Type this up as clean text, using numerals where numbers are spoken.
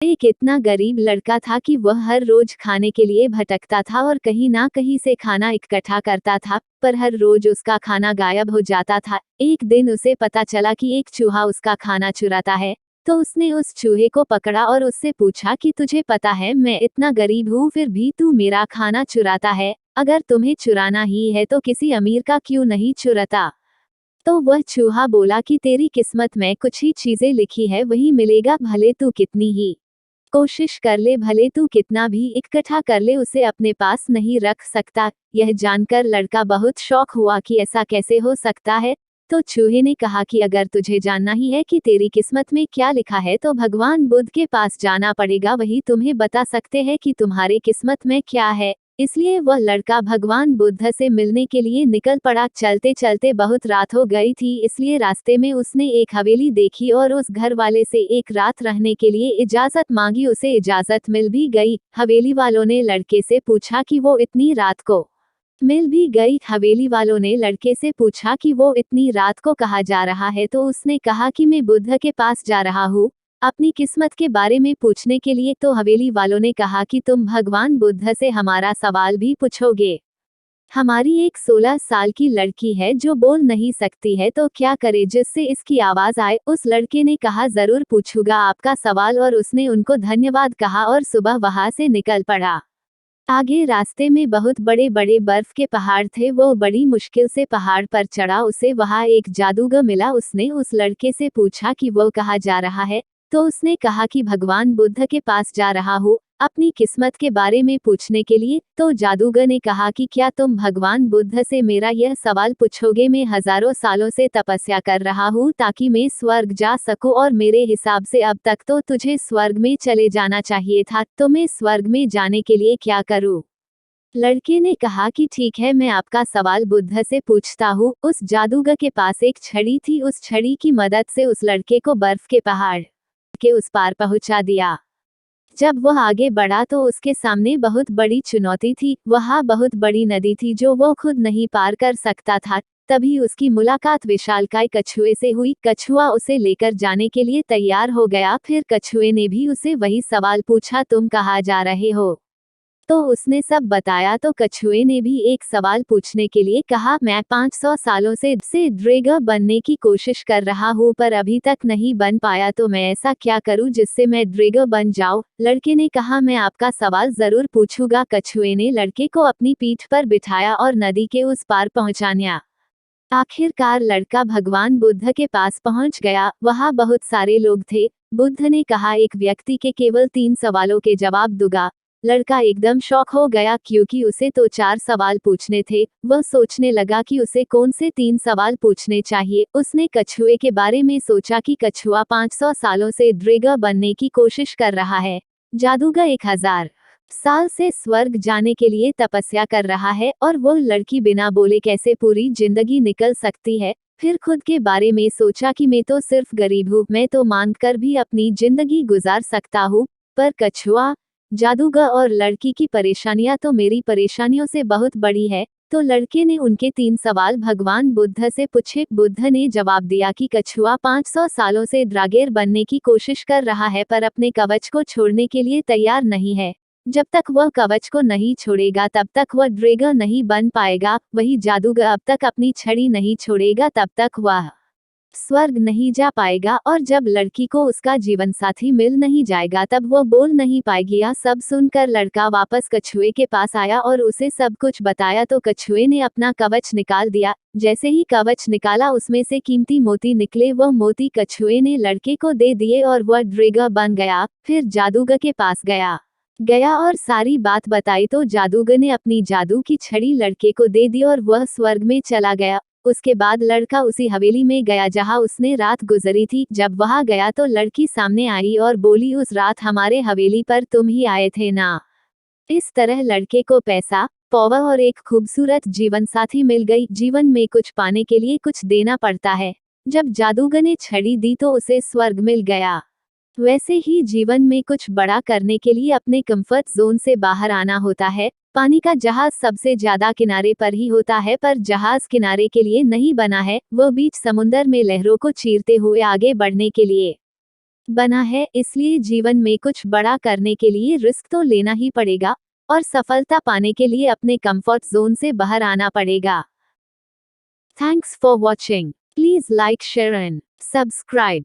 एक इतना गरीब लड़का था कि वह हर रोज खाने के लिए भटकता था और कहीं ना कहीं से खाना इकट्ठा करता था, पर हर रोज उसका खाना गायब हो जाता था। एक दिन उसे पता चला कि एक चूहा उसका खाना चुराता है। तो उसने उस चूहे को पकड़ा और उससे पूछा कि तुझे पता है मैं इतना गरीब हूँ, फिर भी तू मेरा खाना चुराता है। अगर तुम्हें चुराना ही है तो किसी अमीर का क्यों नहीं चुराता। तो वह चूहा बोला कि तेरी किस्मत में कुछ ही चीजें लिखी है वही मिलेगा, भले तू कितनी ही कोशिश कर ले, भले तू कितना भी इकट्ठा कर ले, उसे अपने पास नहीं रख सकता। यह जानकर लड़का बहुत शौक हुआ कि ऐसा कैसे हो सकता है। तो चूहे ने कहा कि अगर तुझे जानना ही है कि तेरी किस्मत में क्या लिखा है तो भगवान बुद्ध के पास जाना पड़ेगा, वही तुम्हें बता सकते हैं कि तुम्हारे किस्मत में क्या है। इसलिए वह लड़का भगवान बुद्ध से मिलने के लिए निकल पड़ा। चलते चलते बहुत रात हो गई थी, इसलिए रास्ते में उसने एक हवेली देखी और उस घर वाले से एक रात रहने के लिए इजाजत मांगी। उसे इजाजत मिल भी गई। हवेली वालों ने लड़के से पूछा कि वो इतनी रात को मिल भी गई। हवेली वालों ने लड़के से पूछा कि वो इतनी रात को कहाँ जा रहा है, तो उसने कहा कि मैं बुद्ध के पास जा रहा हूँ अपनी किस्मत के बारे में पूछने के लिए। तो हवेली वालों ने कहा कि तुम भगवान बुद्ध से हमारा सवाल भी पूछोगे। हमारी एक 16 साल की लड़की है जो बोल नहीं सकती है, तो क्या करे जिससे इसकी आवाज आए। उस लड़के ने कहा जरूर पूछूंगा आपका सवाल, और उसने उनको धन्यवाद कहा और सुबह वहां से निकल पड़ा। आगे रास्ते में बहुत बड़े बड़े बर्फ के पहाड़ थे। वो बड़ी मुश्किल से पहाड़ पर चढ़ा। उसे वहां एक जादूगर मिला। उसने उस लड़के से पूछा कि वो कहाँ जा रहा है। तो उसने कहा कि भगवान बुद्ध के पास जा रहा हूँ अपनी किस्मत के बारे में पूछने के लिए। तो जादूगर ने कहा कि क्या तुम भगवान बुद्ध से मेरा यह सवाल पूछोगे। मैं हजारों सालों से तपस्या कर रहा हूँ ताकि मैं स्वर्ग जा सकूं, और मेरे हिसाब से अब तक तो तुझे स्वर्ग में चले जाना चाहिए था, तो मैं स्वर्ग में जाने के लिए क्या करूँ। लड़के ने कहा कि ठीक है, मैं आपका सवाल बुद्ध से पूछता हूँ। उस जादूगर के पास एक छड़ी थी। उस छड़ी की मदद से उस लड़के को बर्फ के पहाड़ के उस पार पहुंचा दिया। जब वह आगे बढ़ा तो उसके सामने बहुत बड़ी चुनौती थी। वहां बहुत बड़ी नदी थी जो वो खुद नहीं पार कर सकता था। तभी उसकी मुलाकात विशालकाय कछुए से हुई। कछुआ उसे लेकर जाने के लिए तैयार हो गया। फिर कछुए ने भी उसे वही सवाल पूछा, तुम कहाँ जा रहे हो। तो उसने सब बताया। तो कछुए ने भी एक सवाल पूछने के लिए कहा, मैं 500 सालों से ड्रैगन बनने की कोशिश कर रहा हूँ पर अभी तक नहीं बन पाया, तो मैं ऐसा क्या करूँ जिससे मैं ड्रैगन बन जाऊँ। लड़के ने कहा, मैं आपका सवाल जरूर पूछूंगा। कछुए ने लड़के को अपनी पीठ पर बिठाया और नदी के उस पार पहुंचाया। आखिरकार लड़का भगवान बुद्ध के पास पहुंच गया। वहां बहुत सारे लोग थे। बुद्ध ने कहा, एक व्यक्ति के केवल 3 सवालों के जवाब दूंगा। लड़का एकदम शॉक हो गया क्योंकि उसे तो 4 सवाल पूछने थे। वह सोचने लगा कि उसे कौन से 3 सवाल पूछने चाहिए। उसने कछुए के बारे में सोचा कि कछुआ 500 सालों से ड्रैगन बनने की कोशिश कर रहा है। जादूगर 1000 साल से स्वर्ग जाने के लिए तपस्या कर रहा है, और वो लड़की बिना बोले कैसे पूरी जिंदगी निकल सकती है। फिर खुद के बारे में सोचा कि मैं तो सिर्फ गरीब हूँ, मैं तो मांग कर भी अपनी जिंदगी गुजार सकता हूँ, पर कछुआ, जादूगर और लड़की की परेशानियां तो मेरी परेशानियों से बहुत बड़ी है। तो लड़के ने उनके 3 सवाल भगवान बुद्ध से पूछे। बुद्ध ने जवाब दिया कि कछुआ 500 सालों से ड्रैगन बनने की कोशिश कर रहा है पर अपने कवच को छोड़ने के लिए तैयार नहीं है। जब तक वह कवच को नहीं छोड़ेगा तब तक वह ड्रैगन नहीं बन पाएगा। वही जादूगर अब तक अपनी छड़ी नहीं छोड़ेगा तब तक वह स्वर्ग नहीं जा पाएगा, और जब लड़की को उसका जीवन साथी मिल नहीं जाएगा तब वो बोल नहीं पाएगी। यह सब सुनकर लड़का वापस कछुए के पास आया और उसे सब कुछ बताया। तो कछुए ने अपना कवच निकाल दिया। जैसे ही कवच निकाला उसमें से कीमती मोती निकले। वह मोती कछुए ने लड़के को दे दिए और वह ड्रैगन बन गया। फिर जादूगर के पास गया और सारी बात बताई। तो जादूगर ने अपनी जादू की छड़ी लड़के को दे दी और वह स्वर्ग में चला गया। उसके बाद लड़का उसी हवेली में गया जहां उसने रात गुजरी थी। जब वहां गया तो लड़की सामने आई और बोली, उस रात हमारे हवेली पर तुम ही आए थे ना। इस तरह लड़के को पैसा, पावर और एक खूबसूरत जीवन साथी मिल गई। जीवन में कुछ पाने के लिए कुछ देना पड़ता है। जब जादूगर ने छड़ी दी तो उसे स्वर्ग मिल गया। वैसे ही जीवन में कुछ बड़ा करने के लिए अपने कंफर्ट जोन से बाहर आना होता है। पानी का जहाज सबसे ज्यादा किनारे पर ही होता है, पर जहाज किनारे के लिए नहीं बना है, वो बीच समुंदर में लहरों को चीरते हुए आगे बढ़ने के लिए बना है, इसलिए जीवन में कुछ बड़ा करने के लिए रिस्क तो लेना ही पड़ेगा और सफलता पाने के लिए अपने कंफर्ट जोन से बाहर आना पड़ेगा। Thanks for watching. Please like, share and subscribe.